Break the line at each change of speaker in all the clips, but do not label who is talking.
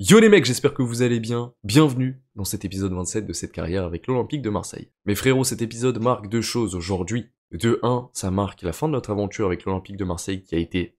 Yo les mecs, j'espère que vous allez bien. Bienvenue dans cet épisode 27 de cette carrière avec l'Olympique de Marseille. Mes frérots, cet épisode marque deux choses aujourd'hui. De 1, ça marque la fin de notre aventure avec l'Olympique de Marseille qui a été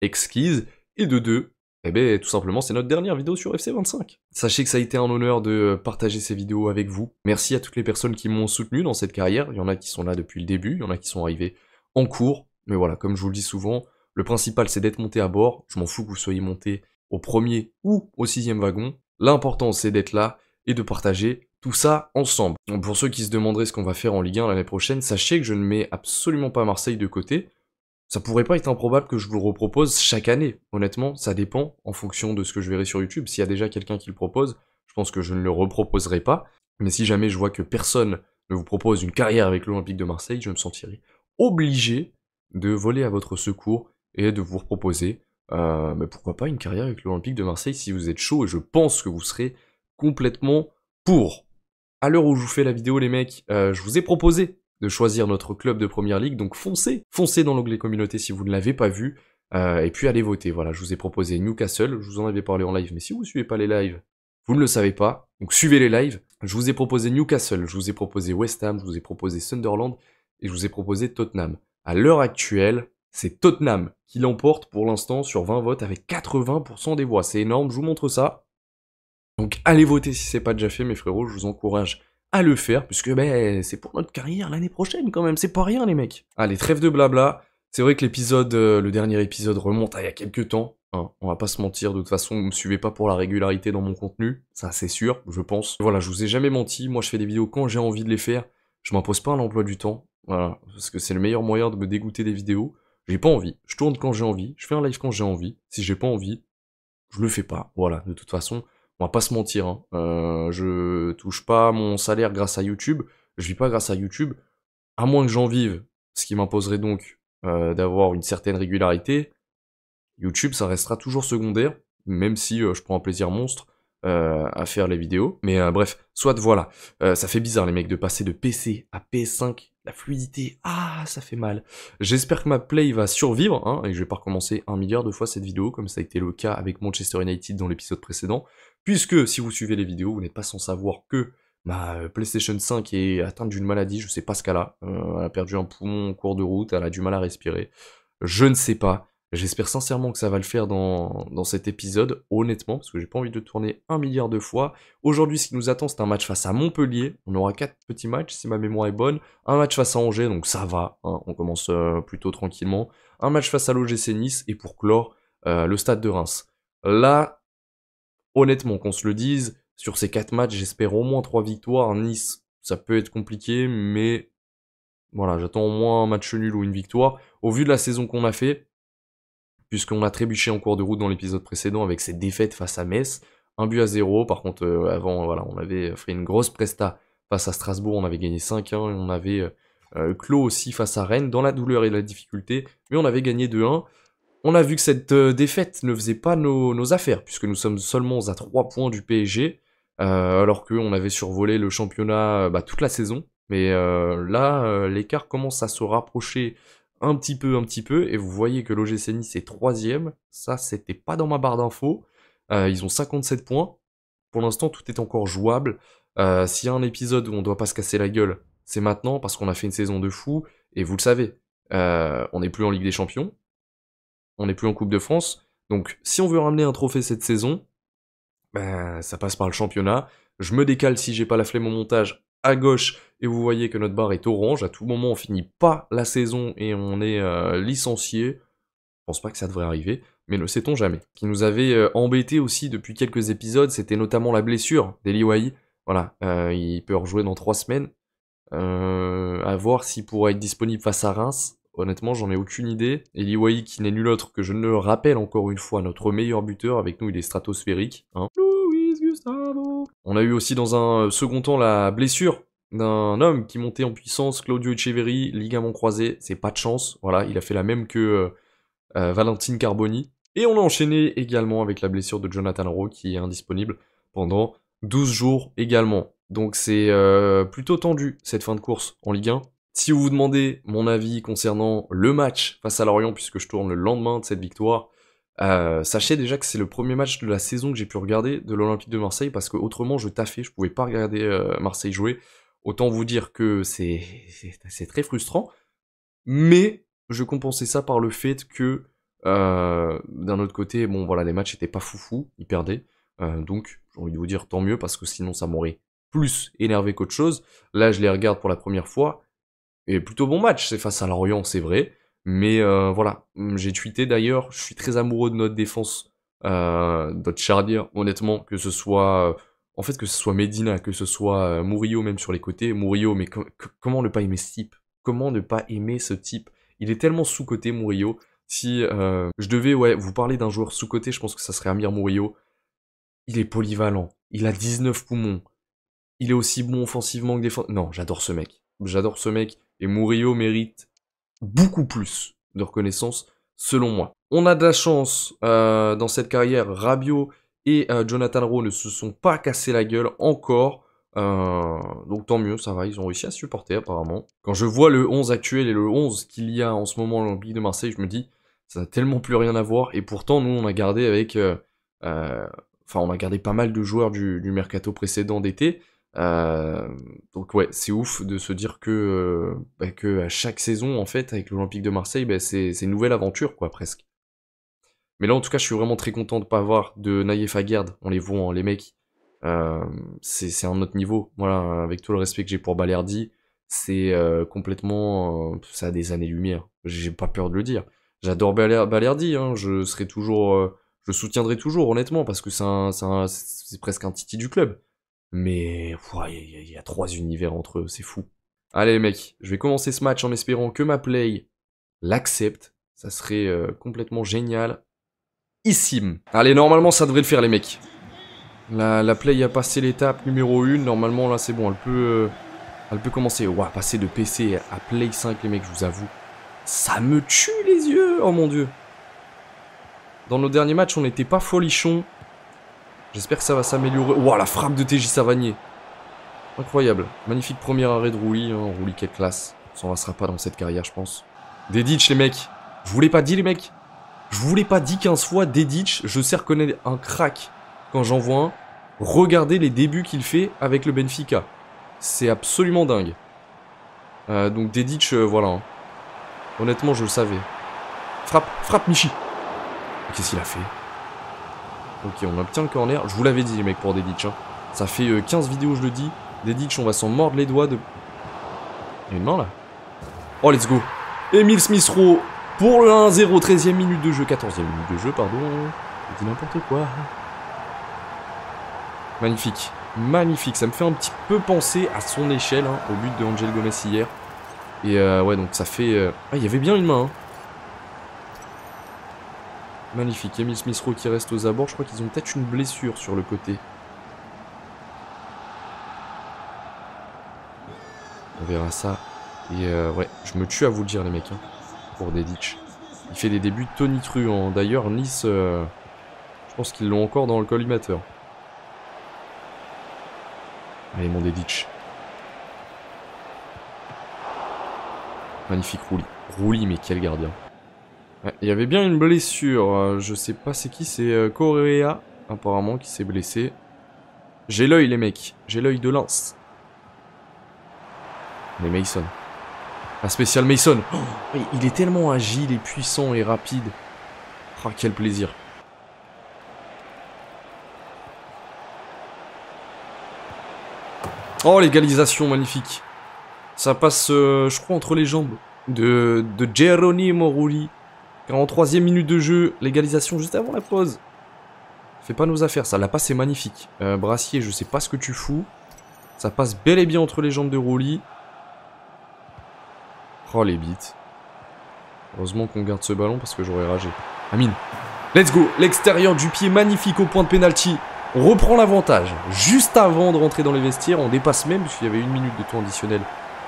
exquise. Et de 2, eh ben tout simplement c'est notre dernière vidéo sur FC25. Sachez que ça a été un honneur de partager ces vidéos avec vous. Merci à toutes les personnes qui m'ont soutenu dans cette carrière. Il y en a qui sont là depuis le début, il y en a qui sont arrivés en cours. Mais voilà, comme je vous le dis souvent, le principal c'est d'être monté à bord. Je m'en fous que vous soyez monté au premier ou au 6e wagon. L'important c'est d'être là et de partager tout ça ensemble. Donc, pour ceux qui se demanderaient ce qu'on va faire en Ligue 1 l'année prochaine, sachez que je ne mets absolument pas Marseille de côté. Ça pourrait pas être improbable que je vous le repropose chaque année. Honnêtement, ça dépend en fonction de ce que je verrai sur YouTube. S'il y a déjà quelqu'un qui le propose, je pense que je ne le reproposerai pas. Mais si jamais je vois que personne ne vous propose une carrière avec l'Olympique de Marseille, je me sentirai obligé de voler à votre secours et de vous proposer mais pourquoi pas une carrière avec l'Olympique de Marseille si vous êtes chaud, et je pense que vous serez complètement pour. À l'heure où je vous fais la vidéo les mecs, je vous ai proposé de choisir notre club de première ligue, donc foncez dans l'onglet communauté si vous ne l'avez pas vu, et puis allez voter. Voilà, je vous ai proposé Newcastle, je vous en avais parlé en live, mais si vous ne suivez pas les lives, vous ne le savez pas, donc suivez les lives. Je vous ai proposé Newcastle, je vous ai proposé West Ham, je vous ai proposé Sunderland, et je vous ai proposé Tottenham. À l'heure actuelle, c'est Tottenham qui l'emporte pour l'instant sur 20 votes avec 80% des voix. C'est énorme, je vous montre ça. Donc allez voter si c'est pas déjà fait mes frérots, je vous encourage à le faire, puisque c'est pour notre carrière l'année prochaine quand même, c'est pas rien les mecs. Allez, trêve de blabla. C'est vrai que l'épisode, le dernier épisode remonte à il y a quelques temps. Hein. On va pas se mentir, de toute façon, vous me suivez pas pour la régularité dans mon contenu, ça c'est sûr, je pense. Voilà, je vous ai jamais menti, moi je fais des vidéos quand j'ai envie de les faire, je m'impose pas un emploi du temps, voilà, parce que c'est le meilleur moyen de me dégoûter des vidéos. J'ai pas envie, je tourne quand j'ai envie, je fais un live quand j'ai envie, si j'ai pas envie, je le fais pas, voilà, de toute façon, on va pas se mentir, hein. Je touche pas mon salaire grâce à YouTube, je vis pas grâce à YouTube, à moins que j'en vive, ce qui m'imposerait donc d'avoir une certaine régularité. YouTube, ça restera toujours secondaire, même si je prends un plaisir monstre à faire les vidéos. Mais bref, soit voilà. Ça fait bizarre les mecs de passer de PC à PS5. La fluidité, ça fait mal. J'espère que ma play va survivre, hein, et que je vais pas recommencer 1 milliard de fois cette vidéo, comme ça a été le cas avec Manchester United dans l'épisode précédent. Puisque, si vous suivez les vidéos, vous n'êtes pas sans savoir que ma PlayStation 5 est atteinte d'une maladie, je sais pas ce qu'elle a. Elle a perdu un poumon en cours de route, elle a du mal à respirer. Je ne sais pas. J'espère sincèrement que ça va le faire dans cet épisode, honnêtement, parce que j'ai pas envie de tourner 1 milliard de fois. Aujourd'hui, ce qui nous attend, c'est un match face à Montpellier. On aura 4 petits matchs, si ma mémoire est bonne. Un match face à Angers, donc ça va, hein, on commence plutôt tranquillement. Un match face à l'OGC Nice, et pour clore, le Stade de Reims. Là, honnêtement, qu'on se le dise, sur ces 4 matchs, j'espère au moins 3 victoires. Nice, ça peut être compliqué, mais voilà, j'attends au moins un match nul ou une victoire. Au vu de la saison qu'on a fait, puisqu'on a trébuché en cours de route dans l'épisode précédent avec cette défaite face à Metz, 1-0. Par contre, avant, voilà, on avait fait une grosse presta face à Strasbourg, on avait gagné 5-1, et on avait clos aussi face à Rennes, dans la douleur et la difficulté, mais on avait gagné 2-1. On a vu que cette défaite ne faisait pas nos affaires, puisque nous sommes seulement à 3 points du PSG, alors qu'on avait survolé le championnat toute la saison. Mais là, l'écart commence à se rapprocher un petit peu, et vous voyez que l'OGC Nice est 3ème, ça c'était pas dans ma barre d'infos, ils ont 57 points, pour l'instant tout est encore jouable, s'il y a un épisode où on doit pas se casser la gueule, c'est maintenant, parce qu'on a fait une saison de fou, et vous le savez, on n'est plus en Ligue des Champions, on n'est plus en Coupe de France, donc si on veut ramener un trophée cette saison, ça passe par le championnat, je me décale si j'ai pas la flemme au montage, à gauche, et vous voyez que notre barre est orange, à tout moment on finit pas la saison et on est licencié, je pense pas que ça devrait arriver, mais ne sait-on jamais. Ce qui nous avait embêté aussi depuis quelques épisodes, c'était notamment la blessure d'Eli Wahi, voilà, il peut rejouer dans 3 semaines, à voir s'il pourra être disponible face à Reims, honnêtement j'en ai aucune idée. Eli Wahi qui n'est nul autre que, je ne le rappelle encore une fois, notre meilleur buteur, avec nous il est stratosphérique, hein. On a eu aussi dans un second temps la blessure d'un homme qui montait en puissance, Claudio Echeverri, ligament croisé, c'est pas de chance, voilà, il a fait la même que Valentin Carboni. Et on a enchaîné également avec la blessure de Jonathan Rowe qui est indisponible pendant 12 jours également. Donc c'est plutôt tendu cette fin de course en Ligue 1. Si vous vous demandez mon avis concernant le match face à Lorient, puisque je tourne le lendemain de cette victoire, Sachez déjà que c'est le premier match de la saison que j'ai pu regarder de l'Olympique de Marseille, parce que autrement je taffais, je pouvais pas regarder Marseille jouer. Autant vous dire que c'est très frustrant, mais je compensais ça par le fait que d'un autre côté, bon voilà, les matchs étaient pas foufou, ils perdaient, donc j'ai envie de vous dire tant mieux, parce que sinon ça m'aurait plus énervé qu'autre chose. Là je les regarde pour la première fois, et plutôt bon match, c'est face à Lorient, c'est vrai. Mais voilà, j'ai tweeté d'ailleurs, je suis très amoureux de notre défense, notre charnière, honnêtement, que ce soit... en fait, que ce soit Medina, que ce soit Murillo même sur les côtés. Murillo, mais comment ne pas aimer ce type? Comment ne pas aimer ce type? Il est tellement sous-coté, Murillo. Si je devais vous parler d'un joueur sous-coté, je pense que ça serait Amir Murillo. Il est polyvalent, il a 19 poumons, il est aussi bon offensivement que défensivement. Non, j'adore ce mec. J'adore ce mec, et Murillo mérite beaucoup plus de reconnaissance, selon moi. On a de la chance dans cette carrière, Rabiot et Jonathan Rowe ne se sont pas cassés la gueule encore, donc tant mieux, ça va, ils ont réussi à supporter apparemment. Quand je vois le 11 actuel et le 11 qu'il y a en ce moment à l'Olympique de Marseille, je me dis, ça n'a tellement plus rien à voir, et pourtant nous on a gardé avec... on a gardé pas mal de joueurs du mercato précédent d'été, donc ouais, c'est ouf de se dire que à chaque saison en fait avec l'Olympique de Marseille, c'est une nouvelle aventure quoi presque. Mais là en tout cas je suis vraiment très content de pas avoir de Naïef Aguerd, on les voit hein, les mecs, c'est un autre niveau. Voilà, avec tout le respect que j'ai pour Balerdi, c'est complètement ça a des années-lumière, j'ai pas peur de le dire. J'adore Balerdi, hein, je serai toujours je soutiendrai toujours honnêtement parce que c'est presque un titi du club. Mais il y a 3 univers entre eux, c'est fou. Allez les mecs, je vais commencer ce match en espérant que ma play l'accepte. Ça serait complètement génial. Issim. Allez, normalement ça devrait le faire les mecs. La play a passé l'étape numéro 1. Normalement là c'est bon, elle peut commencer. Ouah, passer de PC à play 5 les mecs, je vous avoue. Ça me tue les yeux, oh mon dieu. Dans nos derniers matchs on n'était pas folichon. J'espère que ça va s'améliorer. Ouah, la frappe de TJ Savanier. Incroyable. Magnifique premier arrêt de Rouli. Hein. Rouli, quelle classe. On s'en lassera pas dans cette carrière, je pense. Dedic, les mecs. Je vous l'ai pas dit, les mecs. Je vous l'ai pas dit 15 fois. Dedic, je sais reconnaître un crack quand j'en vois un. Regardez les débuts qu'il fait avec le Benfica. C'est absolument dingue. Donc Dedic, voilà. Hein. Honnêtement, je le savais. Frappe, Michi. Qu'est-ce qu'il a fait? Ok, on obtient le corner. Je vous l'avais dit, les mecs, pour Dedic. Hein. Ça fait 15 vidéos, je le dis. Dedic, on va s'en mordre les doigts de... Il y a une main, là. Oh, let's go. Emile Smith-Rowe pour le 1-0. 13e minute de jeu. 14e minute de jeu, pardon. Je dis n'importe quoi. Magnifique. Magnifique. Ça me fait un petit peu penser à son échelle, hein, au but de Angel Gomez hier. Et ouais, donc ça fait... Ah, il y avait bien une main, hein. Magnifique, Emile Smith-Rowe qui reste aux abords. Je crois qu'ils ont peut-être une blessure sur le côté. On verra ça. Et ouais, je me tue à vous le dire les mecs. Hein, pour Dedic. Il fait des débuts tonitruants. D'ailleurs, Nice, je pense qu'ils l'ont encore dans le collimateur. Allez, mon Dedic. Magnifique Rouli. Rouli, mais quel gardien. Ouais, il y avait bien une blessure, je sais pas c'est qui, c'est Correa, apparemment, qui s'est blessé. J'ai l'œil les mecs, j'ai l'œil de lance. Mais Mason. Un spécial Mason. Oh, il est tellement agile et puissant et rapide. Ah, quel plaisir. Oh, l'égalisation magnifique. Ça passe, je crois, entre les jambes de Geronimo Rulli. 43e minute de jeu, l'égalisation juste avant la pause. Fais pas nos affaires, ça. La passe est magnifique. Brassier, je sais pas ce que tu fous. Ça passe bel et bien entre les jambes de Rulli. Oh, les bites. Heureusement qu'on garde ce ballon parce que j'aurais ragé. Amine. Let's go. L'extérieur du pied magnifique au point de pénalty. On reprend l'avantage. Juste avant de rentrer dans les vestiaires, on dépasse même puisqu'il y avait 1 minute de temps additionnel.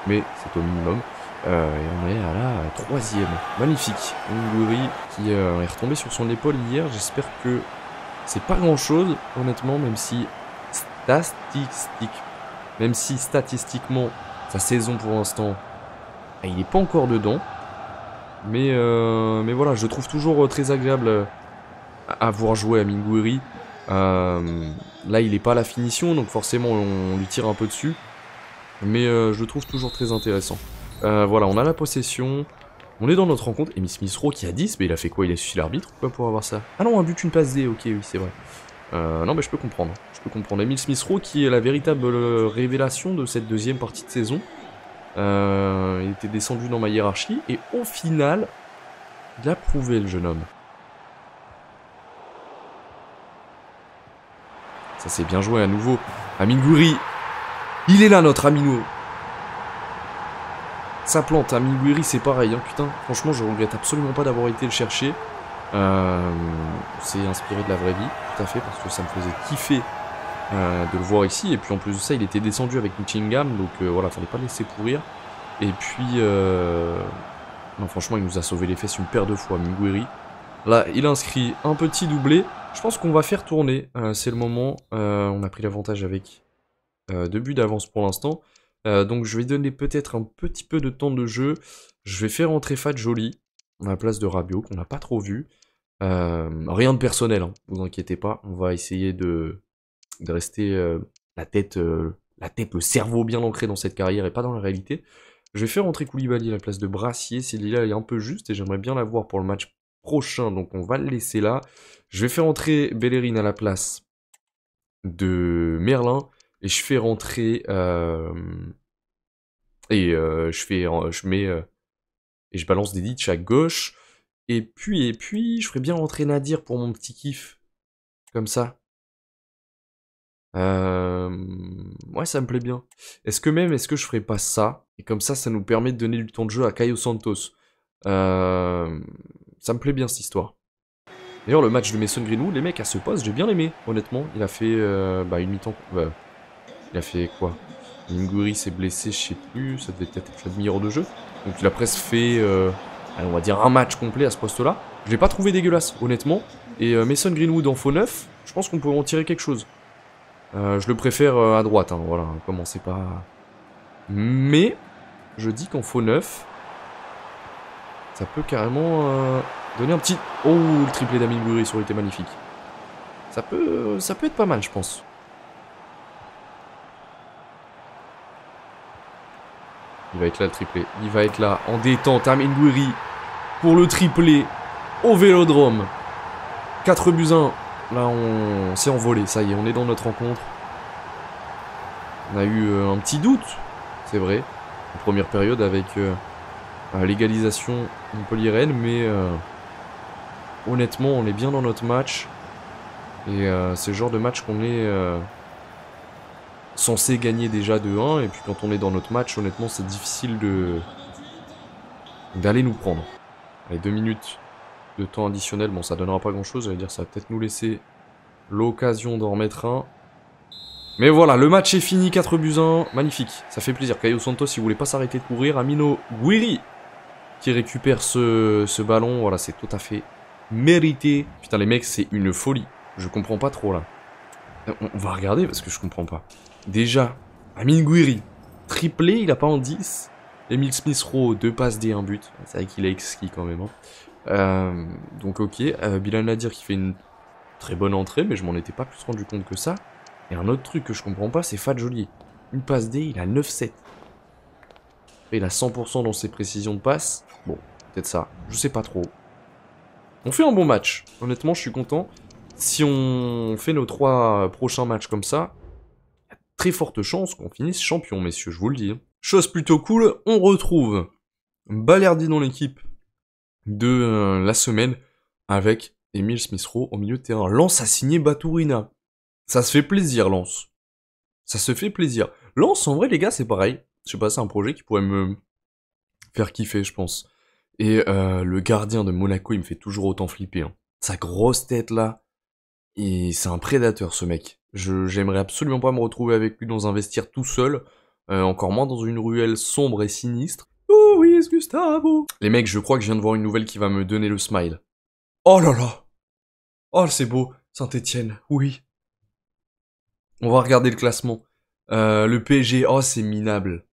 Mais c'est au minimum. Et on est à la 3e. Magnifique. Nguri qui est retombé sur son épaule hier. J'espère que c'est pas grand chose, honnêtement, même si statistiquement, sa saison pour l'instant, il n'est pas encore dedans. Mais voilà, je trouve toujours très agréable avoir joué à Minguiri. Là, il n'est pas à la finition, donc forcément, on lui tire un peu dessus. Mais je le trouve toujours très intéressant. Voilà, on a la possession. On est dans notre rencontre. Et Smith Rowe qui a 10, mais il a fait quoi? Il a suivi l'arbitre ou quoi pour avoir ça? Ah non, un but, une passe D, ok, oui, c'est vrai. Non, mais je peux comprendre. Je peux comprendre. Emile Smith Rowe qui est la véritable révélation de cette deuxième partie de saison. Il était descendu dans ma hiérarchie. Et au final, il a prouvé, le jeune homme. Ça c'est bien joué à nouveau. Amine Gouiri. Il est là notre Amino. Ça plante. Amine Gouiri c'est pareil. Hein, putain, franchement je regrette absolument pas d'avoir été le chercher. C'est inspiré de la vraie vie. Tout à fait. Parce que ça me faisait kiffer de le voir ici. Et puis en plus de ça il était descendu avec Nottingham. Donc voilà, fallait pas le laisser pourrir. Et puis... Non franchement il nous a sauvé les fesses une paire de fois Amine Gouiri. Là il a inscrit un petit doublé. Je pense qu'on va faire tourner, c'est le moment. On a pris l'avantage avec 2 buts d'avance pour l'instant. Donc je vais donner peut-être un petit peu de temps de jeu. Je vais faire entrer Fat Joly à la place de Rabiot, qu'on n'a pas trop vu. Rien de personnel, hein, vous inquiétez pas. On va essayer de rester la tête, le cerveau bien ancré dans cette carrière et pas dans la réalité. Je vais faire entrer Koulibaly à la place de Brassier. Celui-là est un peu juste et j'aimerais bien l'avoir pour le match prochain, donc on va le laisser là. Je vais faire entrer Bellerin à la place de Merlin et je fais rentrer je balance des ditch à gauche et puis je ferais bien rentrer Nadir pour mon petit kiff comme ça. Ouais, ça me plaît bien. Est-ce que je ferais pas ça et comme ça nous permet de donner du temps de jeu à Caio Santos. Ça me plaît bien cette histoire. D'ailleurs, le match de Mason Greenwood, les mecs, à ce poste, j'ai bien aimé, honnêtement. Il a fait une mi-temps. Il a fait quoi? Minguiri s'est blessé, je sais plus, ça devait être la demi-heure de jeu. Donc il a presque fait, allez, on va dire un match complet à ce poste-là. Je l'ai pas trouvé dégueulasse, honnêtement. Et Mason Greenwood en faux neuf, je pense qu'on peut en tirer quelque chose. Je le préfère à droite, hein, voilà, commencez pas. Mais, je dis qu'en faux neuf, ça peut carrément donner un petit... Oh, le triplé d'Amine Gouiri, ça aurait été magnifique. Ça peut être pas mal, je pense. Il va être là, le triplé. Il va être là, en détente, Amine Gouiri, pour le triplé, au Vélodrome. 4 buts 1. Là, on s'est envolé, ça y est, on est dans notre rencontre. On a eu un petit doute, c'est vrai, en première période avec l'égalisation Montpellier-Rennes, mais honnêtement, on est bien dans notre match. Et c'est le genre de match qu'on est censé gagner déjà de 1. Et puis quand on est dans notre match, honnêtement, c'est difficile d'aller nous prendre. Allez, 2 minutes de temps additionnel. Bon, ça donnera pas grand-chose. J'allais dire, ça va peut-être nous laisser l'occasion d'en remettre un. Mais voilà, le match est fini, 4 buts 1. Magnifique, ça fait plaisir. Caio Santos, il voulait pas s'arrêter de courir. Amino Gouiri qui récupère ce ballon. Voilà, c'est tout à fait mérité. Putain, les mecs, c'est une folie. Je comprends pas trop, là. On va regarder, parce que je comprends pas. Déjà, Amine Gouiri, triplé, il a pas en 10. Emile Smith Rowe, 2 passes D, 1 but. C'est vrai qu'il a exquis quand même. Hein. Donc ok, Bilal Nadir qui fait une très bonne entrée, mais je m'en étais pas plus rendu compte que ça. Et un autre truc que je comprends pas, c'est Fat Joly. Une passe D, il a 9-7. Il a 100% dans ses précisions de passe. Bon, peut-être ça, je sais pas trop. On fait un bon match, honnêtement je suis content. Si on fait nos 3 prochains matchs comme ça, il y a très forte chance qu'on finisse champion, messieurs, je vous le dis. Chose plutôt cool, on retrouve Balerdi dans l'équipe de la semaine avec Emile Smith Rowe au milieu de terrain. Lens a signé Batourina. Ça se fait plaisir, Lens. Ça se fait plaisir. Lens, en vrai, les gars, c'est pareil. Je sais pas, c'est un projet qui pourrait me faire kiffer, je pense. Et le gardien de Monaco, il me fait toujours autant flipper. Hein. Sa grosse tête, là. Et c'est un prédateur, ce mec. J'aimerais absolument pas me retrouver avec lui dans un vestiaire tout seul. Encore moins dans une ruelle sombre et sinistre. Oh oui, Gustavo. Les mecs, je crois que je viens de voir une nouvelle qui va me donner le smile. Oh là là. Oh, c'est beau. Saint-Etienne, oui. On va regarder le classement. Le PSG, oh, c'est minable.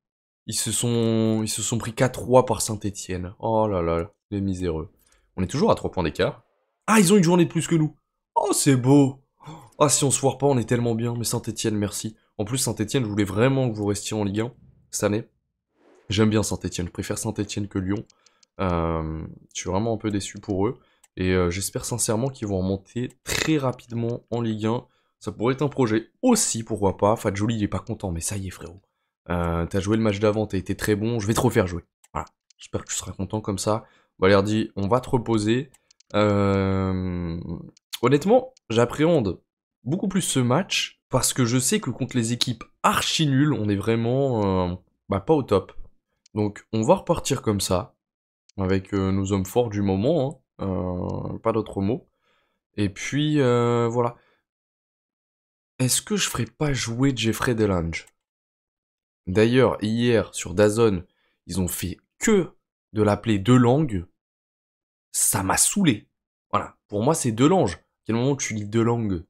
Ils se sont pris 4-3 par Saint-Etienne. Oh là là, les miséreux. On est toujours à 3 points d'écart. Ah, ils ont une journée de plus que nous. Oh, c'est beau. Ah, si on se foire pas, on est tellement bien. Mais Saint-Etienne, merci. En plus, Saint-Etienne, je voulais vraiment que vous restiez en Ligue 1 cette année. J'aime bien Saint-Etienne. Je préfère Saint-Etienne que Lyon. Je suis vraiment un peu déçu pour eux. Et j'espère sincèrement qu'ils vont remonter très rapidement en Ligue 1. Ça pourrait être un projet aussi, pourquoi pas. Fadjoli, il est pas content, mais ça y est, frérot. T'as joué le match d'avant, t'as été très bon. Je vais te refaire jouer. Voilà. J'espère que tu seras content comme ça. Balerdi, on va te reposer. Honnêtement, j'appréhende beaucoup plus ce match parce que je sais que contre les équipes archi nulles, on est vraiment pas au top. Donc on va repartir comme ça, avec nos hommes forts du moment, hein. Pas d'autres mots. Et puis voilà. Est-ce que je ferais pas jouer Jeffrey Delange? D'ailleurs, hier, sur DAZN, ils ont fait que de l'appeler Delangue. Ça m'a saoulé. Voilà, pour moi c'est Delange. À quel moment tu lis Delangue?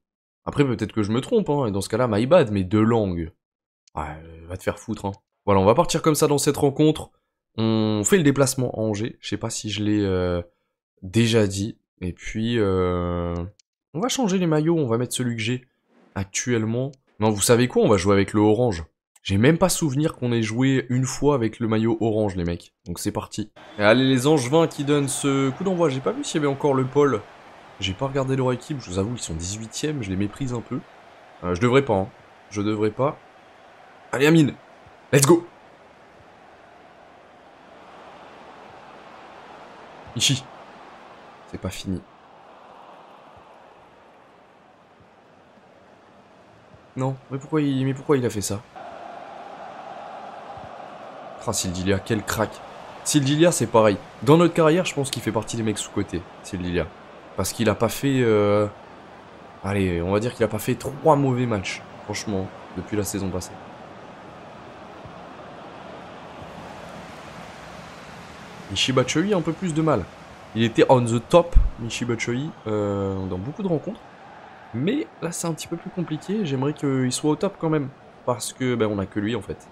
Après peut-être que je me trompe, hein, et dans ce cas-là, my bad, mais Delangue. Ouais, va te faire foutre, hein. Voilà, on va partir comme ça dans cette rencontre. On fait le déplacement à Angers. Je sais pas si je l'ai déjà dit. Et puis, on va changer les maillots. On va mettre celui que j'ai actuellement. Non, vous savez quoi? On va jouer avec le orange. J'ai même pas souvenir qu'on ait joué une fois avec le maillot orange, les mecs. Donc c'est parti. Et allez, les Angevins qui donnent ce coup d'envoi. J'ai pas vu s'il y avait encore le pôle. J'ai pas regardé leur équipe. Je vous avoue, ils sont 18ème. Je les méprise un peu. Je devrais pas, hein. Je devrais pas. Allez, Amine. Let's go. Ichi. C'est pas fini. Non, mais pourquoi il a fait ça? Ah, Sildilia, quel crack. Sildilia, c'est pareil. Dans notre carrière, je pense qu'il fait partie des mecs sous-cotés, Sildilia. Parce qu'il a pas fait... Allez, on va dire qu'il a pas fait 3 mauvais matchs, franchement, depuis la saison passée. Michy Batshuayi a un peu plus de mal. Il était on the top, Michy Batshuayi, dans beaucoup de rencontres. Mais là, c'est un petit peu plus compliqué. J'aimerais qu'il soit au top quand même. Parce que, ben, on a que lui, en fait.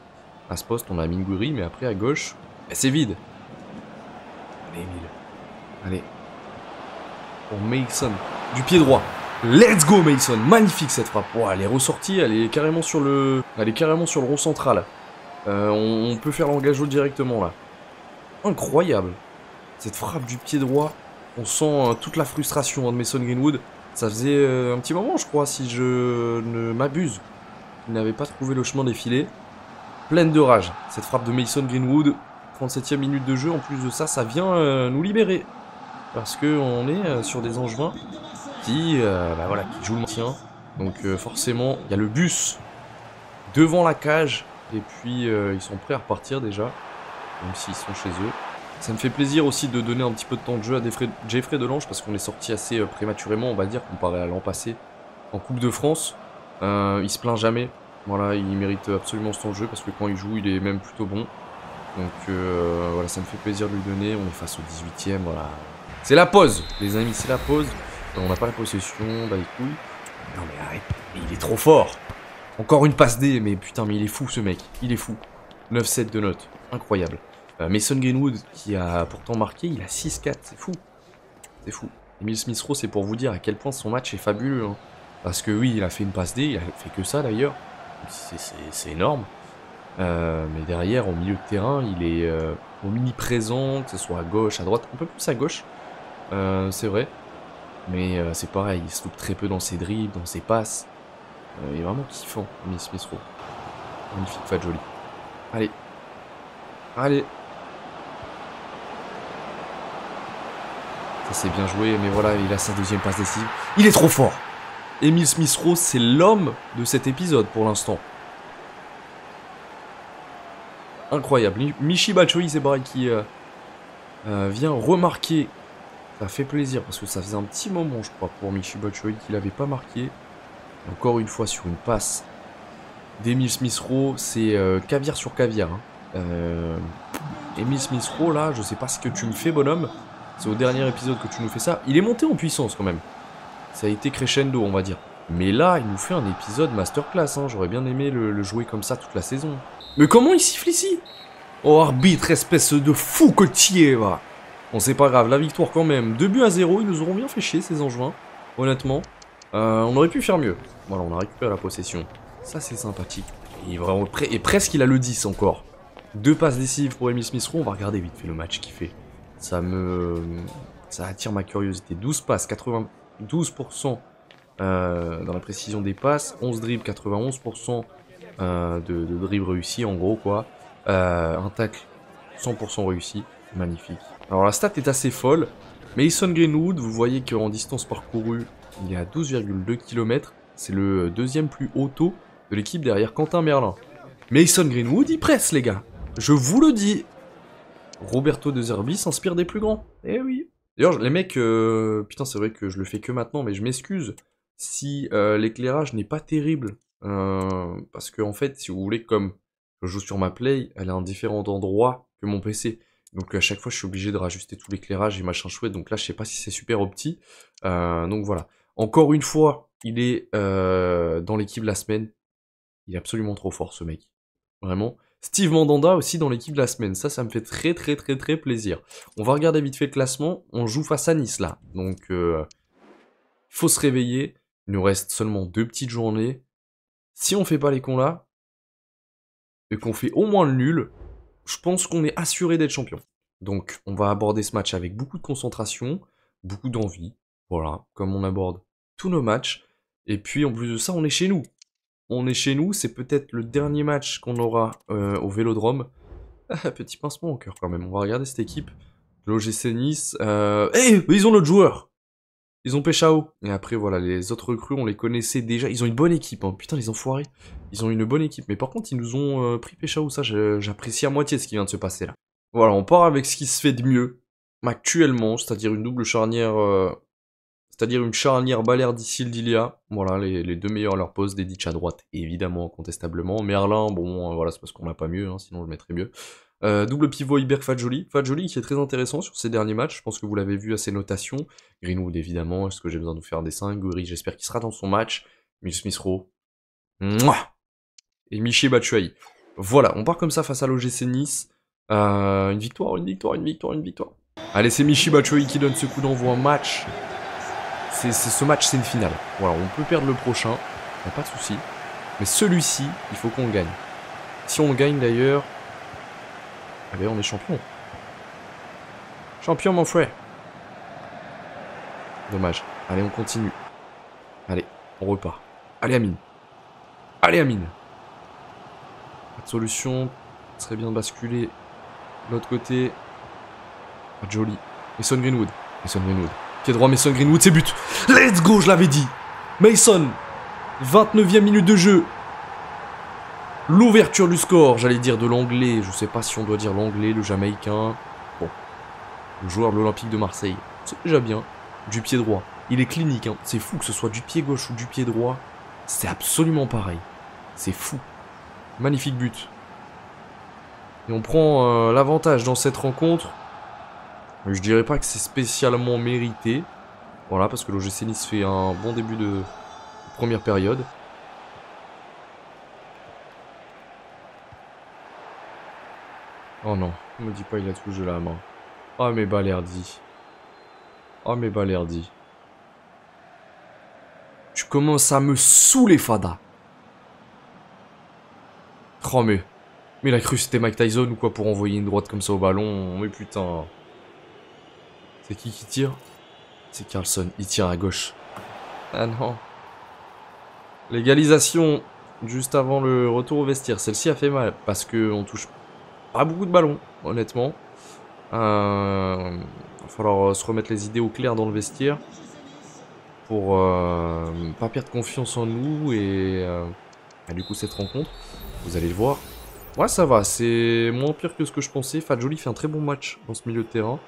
À ce poste, on a Minguri, mais après, à gauche, ben, c'est vide. Allez, Emile. Allez. Pour Mason. Du pied droit. Let's go, Mason. Magnifique, cette frappe. Oh, elle est ressortie. Elle est carrément sur le rond central. On peut faire l'engagement directement, là. Incroyable. Cette frappe du pied droit. On sent toute la frustration de Mason Greenwood. Ça faisait un petit moment, je crois, si je ne m'abuse. Il n'avait pas trouvé le chemin des filets. Pleine de rage. Cette frappe de Mason Greenwood. 37e minute de jeu. En plus de ça, ça vient nous libérer. Parce qu'on est sur des Angevins qui jouent le maintien. Donc forcément, il y a le bus devant la cage. Et puis, ils sont prêts à repartir déjà. Même s'ils sont chez eux. Ça me fait plaisir aussi de donner un petit peu de temps de jeu à Jeffrey Delange parce qu'on est sorti assez prématurément, on va dire, comparé à l'an passé en Coupe de France. Il se plaint jamais. Voilà, il mérite absolument ce temps de jeu parce que quand il joue, il est même plutôt bon. Donc voilà, ça me fait plaisir de lui donner. On est face au 18ème, voilà. C'est la pause, les amis, c'est la pause. On n'a pas la possession, bah les couilles. Non mais arrête, mais il est trop fort. Encore une passe D, mais putain, mais il est fou ce mec. Il est fou. 9-7 de notes, incroyable. Mason Greenwood, qui a pourtant marqué, il a 6-4, c'est fou. C'est fou. Emile Smith-Rowe, c'est pour vous dire à quel point son match est fabuleux. Hein. Parce que oui, il a fait une passe D, il a fait que ça d'ailleurs. C'est énorme. Mais derrière, au milieu de terrain, il est omniprésent, que ce soit à gauche, à droite, un peu plus à gauche. C'est vrai. Mais c'est pareil, il se loupe très peu dans ses dribbles, dans ses passes. Il est vraiment kiffant, Emile Smith-Rowe. Magnifique Fadjoli. Allez. Allez. Ça c'est bien joué, mais voilà, il a sa deuxième passe décisive. Il est trop fort. Emile Smith-Rowe, c'est l'homme de cet épisode pour l'instant. Incroyable. Michy Batshuayi, c'est pareil, qui vient remarquer. Ça fait plaisir, parce que ça faisait un petit moment, je crois, pour Michy Batshuayi qu'il n'avait pas marqué. Encore une fois, sur une passe d'Emile Smith-Rowe, c'est caviar sur caviar. Hein. Emile Smith-Rowe, là, je sais pas ce que tu me fais, bonhomme. C'est au dernier épisode que tu nous fais ça. Il est monté en puissance quand même. Ça a été crescendo, on va dire. Mais là, il nous fait un épisode masterclass. Hein. J'aurais bien aimé le jouer comme ça toute la saison. Mais comment il siffle ici? Oh, arbitre, espèce de fou côtier, va. Bon, c'est pas grave, la victoire quand même. 2-0, ils nous auront bien fait chier, ces Angevins. Honnêtement. On aurait pu faire mieux. Voilà, on a récupéré la possession. Ça, c'est sympathique. Et, vraiment, et presque, il a le 10 encore. 2 passes décisives pour Emile Smith-Rowe. On va regarder vite fait le match qu'il fait. Ça attire ma curiosité. 12 passes, 92% dans la précision des passes. 11 dribbles, 91% de dribbles réussis, en gros, quoi. Un tacle, 100% réussi. Magnifique. Alors, la stat est assez folle. Mason Greenwood, vous voyez qu'en distance parcourue, il est à 12,2 km. C'est le deuxième plus haut taux de l'équipe derrière Quentin Merlin. Mason Greenwood, il presse, les gars. Je vous le dis. Roberto De Zerbi s'inspire des plus grands. Eh oui. D'ailleurs, les mecs, putain, c'est vrai que je le fais que maintenant, mais je m'excuse si l'éclairage n'est pas terrible. Parce que, en fait, si vous voulez, comme je joue sur ma Play, elle est à un différent endroit que mon PC. Donc à chaque fois, je suis obligé de rajuster tout l'éclairage et machin chouette. Donc là, je sais pas si c'est super opti. Donc voilà. Encore une fois, il est dans l'équipe de la semaine. Il est absolument trop fort, ce mec. Vraiment. Steve Mandanda aussi dans l'équipe de la semaine. Ça me fait très plaisir. On va regarder vite fait le classement. On joue face à Nice, là. Donc, il faut se réveiller. Il nous reste seulement 2 petites journées. Si on fait pas les cons là, et qu'on fait au moins le nul, je pense qu'on est assuré d'être champion. Donc, on va aborder ce match avec beaucoup de concentration, beaucoup d'envie. Voilà, comme on aborde tous nos matchs. Et puis, en plus de ça, on est chez nous. On est chez nous, c'est peut-être le dernier match qu'on aura au Vélodrome. Ah, petit pincement au cœur quand même. On va regarder cette équipe. L'OGC Nice. Mais ils ont notre joueur. Ils ont Péchao. Et après, voilà, les autres recrues, on les connaissait déjà. Ils ont une bonne équipe, hein. Putain, les enfoirés. Ils ont une bonne équipe. Mais par contre, ils nous ont pris Péchao. Ça, j'apprécie à moitié ce qui vient de se passer là. Voilà, on part avec ce qui se fait de mieux actuellement, c'est-à-dire une double charnière. C'est-à-dire une charnière Balerdi-Sildilia. Voilà, les deux meilleurs à leur poste. Dedic à droite, évidemment, incontestablement. Merlin, bon, voilà, c'est parce qu'on n'a pas mieux, hein, sinon je mettrais mieux. Double pivot Iber Fadjoli. Fadjoli qui est très intéressant sur ces derniers matchs. Je pense que vous l'avez vu à ses notations. Greenwood, évidemment. Est-ce que j'ai besoin de vous faire un dessin? Goury, j'espère qu'il sera dans son match. Emile Smith-Rowe. Et Michy Batshuayi. Voilà, on part comme ça face à l'OGC Nice. Une victoire. Allez, c'est Michy Batshuayi qui donne ce coup d'envoi. Match. Ce match, c'est une finale. Voilà, on peut perdre le prochain, y a pas de souci. Mais celui-ci, il faut qu'on le gagne. Si on le gagne d'ailleurs, eh bien on est champion. Champion, mon frère. Dommage. Allez, on continue. Allez, on repart. Allez, Amine. Allez, Amine. Pas de solution. Ce serait bien de basculer de l'autre côté. Joli. Mason Greenwood. Pied droit, Mason Greenwood, c'est but. Let's go, je l'avais dit. Mason, 29e minute de jeu. L'ouverture du score, j'allais dire de l'anglais. Je sais pas si on doit dire l'anglais, le jamaïcain. Bon, le joueur de l'Olympique de Marseille. C'est déjà bien. Du pied droit. Il est clinique, hein. C'est fou que ce soit du pied gauche ou du pied droit. C'est absolument pareil. C'est fou. Magnifique but. Et on prend l'avantage dans cette rencontre. Je dirais pas que c'est spécialement mérité. Voilà, parce que l'OGC Nice fait un bon début de première période. Oh non, ne me dis pas il a touché la main. Ah mais Balerdi. Tu commences à me saouler, Fada. Oh mais il a cru que c'était Mike Tyson ou quoi pour envoyer une droite comme ça au ballon. Mais putain. C'est qui tire? C'est Carlson, il tire à gauche. Ah non. L'égalisation juste avant le retour au vestiaire. Celle-ci a fait mal parce qu'on touche pas beaucoup de ballons, honnêtement. Il va falloir se remettre les idées au clair dans le vestiaire pour pas perdre confiance en nous et du coup cette rencontre, vous allez le voir. Ouais, ça va, c'est moins pire que ce que je pensais. Fadjoli fait un très bon match dans ce milieu de terrain.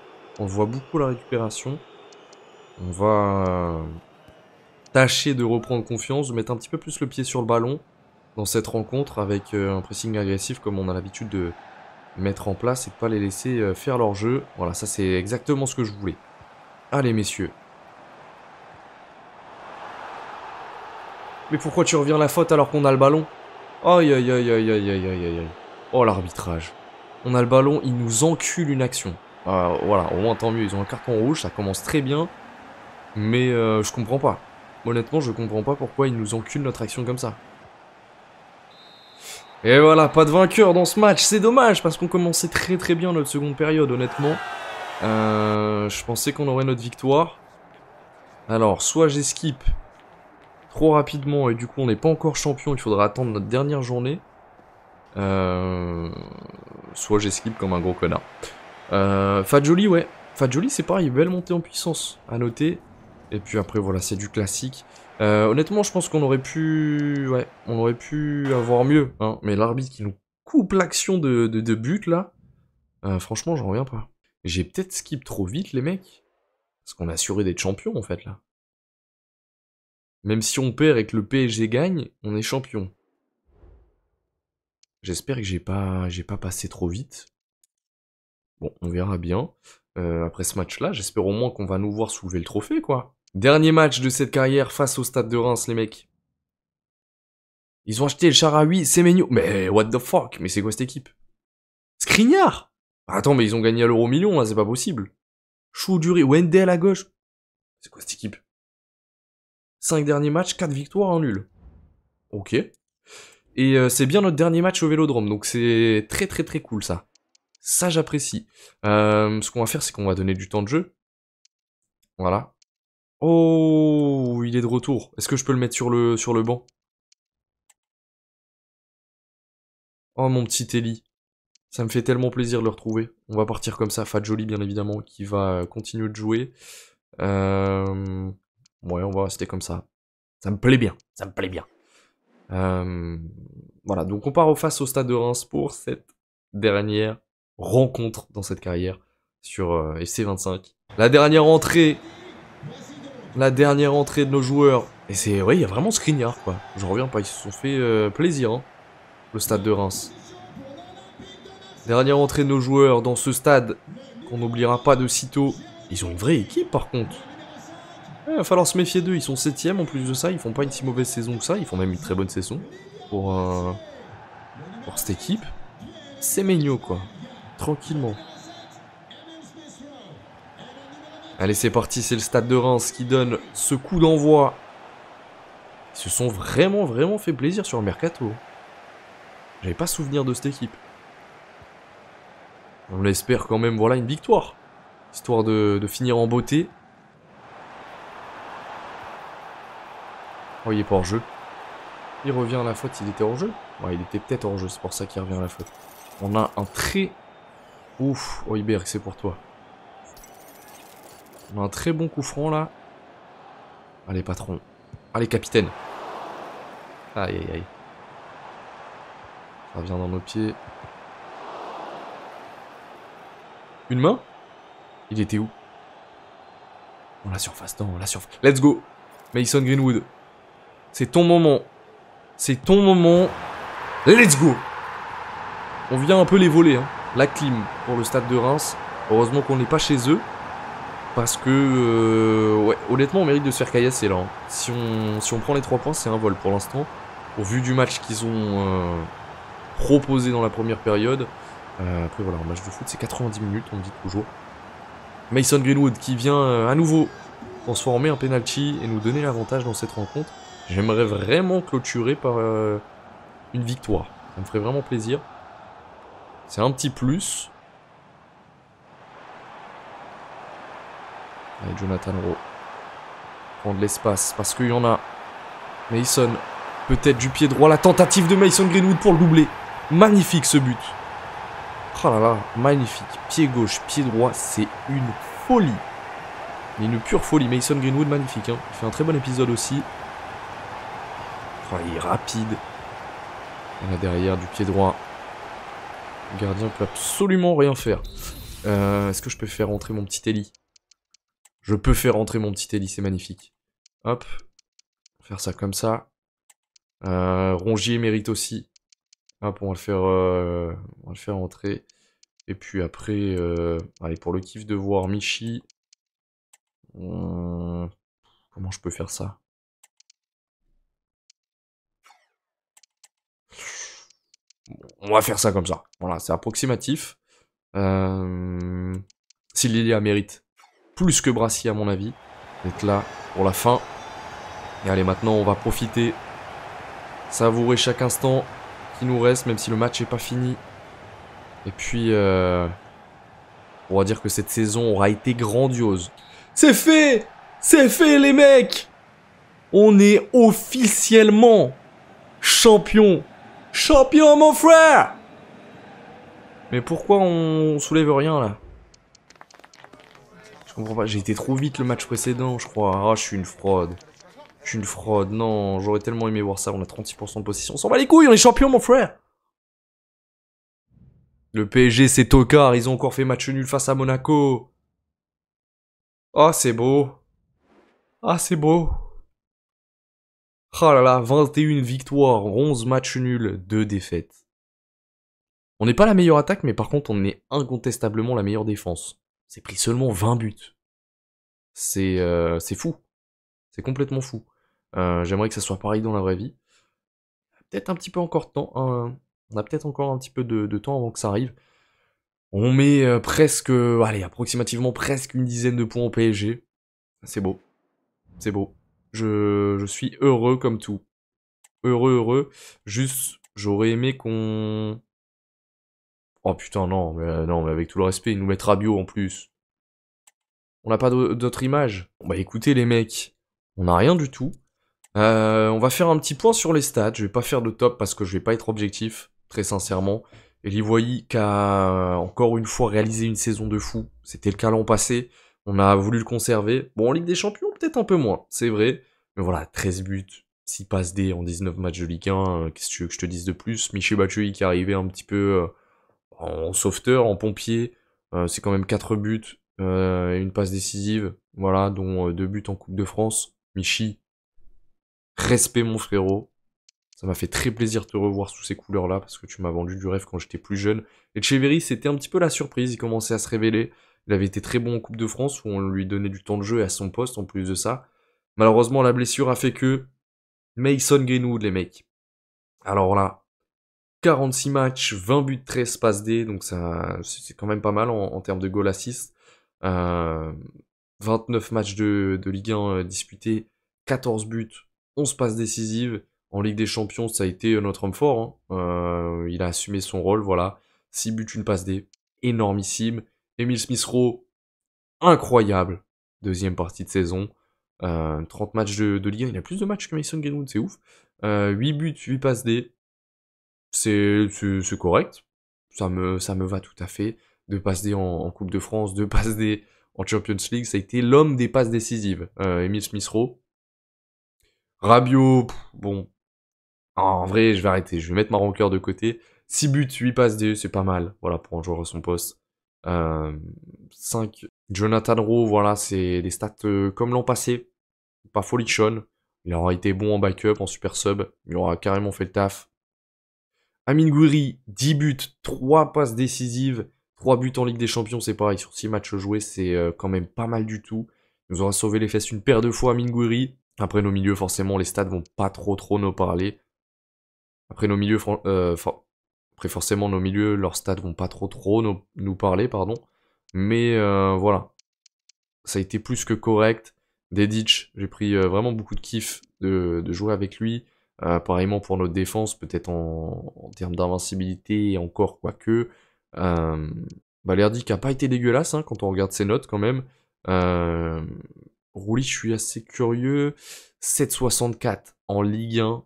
On voit beaucoup la récupération. On va tâcher de reprendre confiance, de mettre un petit peu plus le pied sur le ballon dans cette rencontre avec un pressing agressif comme on a l'habitude de mettre en place et de pas les laisser faire leur jeu. Voilà, ça c'est exactement ce que je voulais. Allez messieurs. Mais pourquoi tu reviens la faute alors qu'on a le ballon? Aïe aïe aïe aïe aïe aïe aïe aïe. Oh l'arbitrage. On a le ballon, il nous encule une action. Voilà, au moins tant mieux, ils ont un carton rouge, ça commence très bien. Mais je comprends pas. Honnêtement, je comprends pas pourquoi ils nous enculent notre action comme ça. Et voilà, pas de vainqueur dans ce match. C'est dommage, parce qu'on commençait très très bien notre seconde période, honnêtement. Je pensais qu'on aurait notre victoire. Alors, soit j'esquipe trop rapidement, et du coup on n'est pas encore champion, il faudra attendre notre dernière journée. Soit j'esquipe comme un gros connard. Fadjoli, ouais. Fadjoli, c'est pareil, belle montée en puissance, à noter. Et puis après, voilà, c'est du classique. Honnêtement, je pense qu'on aurait pu... Ouais, on aurait pu avoir mieux, hein. Mais l'arbitre qui nous coupe l'action de but, là, franchement, j'en reviens pas. J'ai peut-être skip trop vite, les mecs. Parce qu'on est assuré d'être champion, en fait, là. Même si on perd et que le PSG gagne, on est champion. J'espère que j'ai pas passé trop vite. Bon, on verra bien. Après ce match-là, j'espère au moins qu'on va nous voir soulever le trophée, quoi. Dernier match de cette carrière face au Stade de Reims, les mecs. Ils ont acheté El Shaarawy, Semenyo. Mais what the fuck? Mais c'est quoi cette équipe? Skriniar? Attends, mais ils ont gagné à l'euro million, là, c'est pas possible. Choudhury, Wendell à gauche. C'est quoi cette équipe? 5 derniers matchs, 4 victoires, 1 nul. Ok. Et c'est bien notre dernier match au Vélodrome, donc c'est très très très cool ça. Ça j'apprécie. Ce qu'on va faire, c'est qu'on va donner du temps de jeu. Voilà. Oh, il est de retour. Est-ce que je peux le mettre sur le banc? Oh mon petit Eli. Ça me fait tellement plaisir de le retrouver. On va partir comme ça. Fadjoli bien évidemment qui va continuer de jouer. Ouais, on va rester comme ça. Ça me plaît bien. Ça me plaît bien. Voilà, donc on part face au Stade de Reims pour cette dernière rencontre dans cette carrière sur FC25. La dernière entrée de nos joueurs. Et c'est, ouais, il y a vraiment Skriniar, quoi. Je reviens pas, ils se sont fait plaisir, hein, le Stade de Reims. Dernière entrée de nos joueurs dans ce stade qu'on n'oubliera pas de sitôt. Ils ont une vraie équipe, par contre. Il va falloir se méfier d'eux, ils sont 7ème en plus de ça, ils font pas une si mauvaise saison que ça, ils font même une très bonne saison pour cette équipe. C'est Semenyo quoi, tranquillement. Allez c'est parti, c'est le Stade de Reims qui donne ce coup d'envoi. Ils se sont vraiment fait plaisir sur le mercato. J'avais pas souvenir de cette équipe. On l'espère quand même, voilà une victoire. Histoire de finir en beauté. Oh, il est pas hors jeu. Il revient à la faute, il était hors jeu. Ouais, il était peut-être hors jeu, c'est pour ça qu'il revient à la faute. On a un très... Ouf, Højbjerg, c'est pour toi. On a un très bon coup franc, là. Allez, patron. Allez, capitaine. Aïe, aïe, aïe. Ça revient dans nos pieds. Une main? Il était où? On la surface, non, on la surface. Let's go. Mason Greenwood. C'est ton moment. C'est ton moment. Let's go. On vient un peu les voler, hein. La clim pour le Stade de Reims. Heureusement qu'on n'est pas chez eux. Parce que, ouais, honnêtement, on mérite de se faire caillasser, là. Hein. Si on prend les 3 points, c'est un vol pour l'instant. Au vu du match qu'ils ont proposé dans la première période. Après, voilà, un match de foot, c'est 90 minutes, on me dit toujours. Mason Greenwood qui vient à nouveau transformer un penalty et nous donner l'avantage dans cette rencontre. J'aimerais vraiment clôturer par une victoire. Ça me ferait vraiment plaisir. C'est un petit plus. Allez, Jonathan Rowe. Prendre l'espace parce qu'il y en a. Mason, peut-être du pied droit. La tentative de Mason Greenwood pour le doubler. Magnifique ce but. Oh là là, magnifique. Pied gauche, pied droit, c'est une folie. Une pure folie. Mason Greenwood, magnifique. Hein. Il fait un très bon épisode aussi. Oh, il est rapide. Et là derrière, du pied droit. Le gardien peut absolument rien faire. Est-ce que je peux faire rentrer mon petit Eli? Je peux faire rentrer mon petit Eli, c'est magnifique. Hop. Faire ça comme ça. Rongier mérite aussi. Hop, on va le faire rentrer. Et puis après, allez, pour le kiff de voir Michi. Comment je peux faire ça? On va faire ça comme ça. Voilà, c'est approximatif. Si Lilia mérite plus que Brassi, à mon avis, d'être là pour la fin. Et allez, maintenant, on va profiter. Savourer chaque instant qui nous reste, même si le match n'est pas fini. Et puis, on va dire que cette saison aura été grandiose. C'est fait! C'est fait, les mecs! On est officiellement champion! Champion, mon frère! Mais pourquoi on soulève rien, là? Je comprends pas, j'ai été trop vite le match précédent, je crois. Ah, je suis une fraude. Je suis une fraude, non, j'aurais tellement aimé voir ça, on a 36% de possession. On s'en bat les couilles, on est champion, mon frère! Le PSG, c'est tocard, ils ont encore fait match nul face à Monaco. Ah, c'est beau. Ah, c'est beau. Oh là là, 21 victoires, 11 matchs nuls, 2 défaites. On n'est pas la meilleure attaque, mais par contre, on est incontestablement la meilleure défense. C'est pris seulement 20 buts. C'est fou. C'est complètement fou. J'aimerais que ça soit pareil dans la vraie vie. Peut-être un petit peu encore de temps. On a peut-être encore un petit peu de temps avant que ça arrive. On met presque, allez, approximativement presque une dizaine de points au PSG. C'est beau. C'est beau. Je suis heureux comme tout. Heureux, heureux. Juste, j'aurais aimé qu'on... Oh putain, non, mais avec tout le respect, ils nous mettent Rabiot en plus. On n'a pas d'autre image. Bon, bah écoutez les mecs, on n'a rien du tout. On va faire un petit point sur les stats. Je vais pas faire de top parce que je vais pas être objectif, très sincèrement. Et Livoyi qui a encore une fois réalisé une saison de fou. C'était le cas l'an passé. On a voulu le conserver. Bon, en Ligue des Champions, peut-être un peu moins, c'est vrai. Mais voilà, 13 buts, 6 passes D en 19 matchs de Ligue 1. Qu'est-ce que tu veux que je te dise de plus? Michel Batshuayi qui est arrivé un petit peu en sauveteur, en pompier. C'est quand même 4 buts, une passe décisive. Voilà, dont 2 buts en Coupe de France. Michi, respect mon frérot. Ça m'a fait très plaisir de te revoir sous ces couleurs-là, parce que tu m'as vendu du rêve quand j'étais plus jeune. Et Etcheverry, c'était un petit peu la surprise, il commençait à se révéler. Il avait été très bon en Coupe de France, où on lui donnait du temps de jeu à son poste, en plus de ça. Malheureusement, la blessure a fait que... Mason Greenwood, les mecs. Alors là, 46 matchs, 20 buts, 13 passes D, donc ça, c'est quand même pas mal en termes de goal assist. 29 matchs de Ligue 1 disputés, 14 buts, 11 passes décisives. En Ligue des Champions, ça a été notre homme fort. Hein. Il a assumé son rôle, voilà. 6 buts, une passe D. Énormissime. Emile Smith-Rowe, incroyable. Deuxième partie de saison. 30 matchs de Ligue 1. Il a plus de matchs que Mason Greenwood, c'est ouf. 8 buts, 8 passes D. C'est correct. Ça me va tout à fait. 2 passes D en Coupe de France, 2 passes D en Champions League. Ça a été l'homme des passes décisives. Emile Smith-Rowe. Rabiot, bon, en vrai, je vais arrêter. Je vais mettre ma rancœur de côté. 6 buts, 8 passes D, c'est pas mal. Voilà, pour un joueur à son poste. 5. Jonathan Rowe, voilà, c'est des stats comme l'an passé. Pas folichonne. Il aura été bon en backup, en super sub. Il aura carrément fait le taf. Amine Gouiri, 10 buts, 3 passes décisives. 3 buts en Ligue des Champions, c'est pareil. Sur 6 matchs joués, c'est quand même pas mal du tout. Il nous aura sauvé les fesses une paire de fois, Amine Gouiri. Après nos milieux, forcément, les stats vont pas trop nous parler. Après nos milieux, après forcément nos milieux, leurs stats vont pas trop nous parler, pardon. Mais voilà, ça a été plus que correct. Dedic, j'ai pris vraiment beaucoup de kiff de jouer avec lui. Pareillement pour notre défense, peut-être en termes d'invincibilité et encore quoique. Balerdi qui a pas été dégueulasse hein, quand on regarde ses notes quand même. Rouli, je suis assez curieux. 7,64 en Ligue 1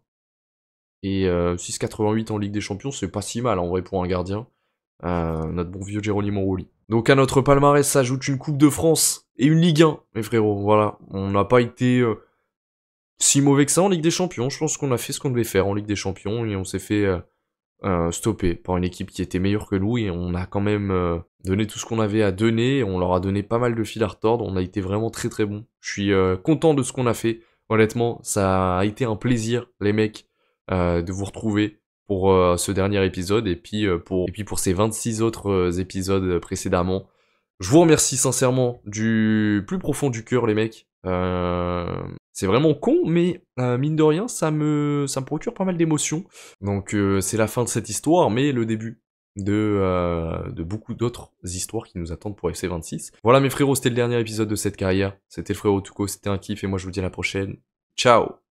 et 6,88 en Ligue des Champions, c'est pas si mal en vrai pour un gardien. Notre bon vieux Geronimo Rouli. Donc à notre palmarès s'ajoute une Coupe de France et une Ligue 1, mes frérots. Voilà, on n'a pas été si mauvais que ça en Ligue des Champions. Je pense qu'on a fait ce qu'on devait faire en Ligue des Champions et on s'est fait stopper par une équipe qui était meilleure que nous et on a quand même donné tout ce qu'on avait à donner. Et on leur a donné pas mal de fil à retordre. On a été vraiment très bon. Je suis content de ce qu'on a fait. Honnêtement, ça a été un plaisir, les mecs, de vous retrouver pour ce dernier épisode et puis pour ces 26 autres épisodes précédemment. Je vous remercie sincèrement du plus profond du cœur, les mecs. C'est vraiment con, mais mine de rien, ça me procure pas mal d'émotions. Donc c'est la fin de cette histoire, mais le début de beaucoup d'autres histoires qui nous attendent pour FC26. Voilà mes frérots, c'était le dernier épisode de cette carrière. C'était le frérot Tuco, c'était un kiff et moi je vous dis à la prochaine. Ciao!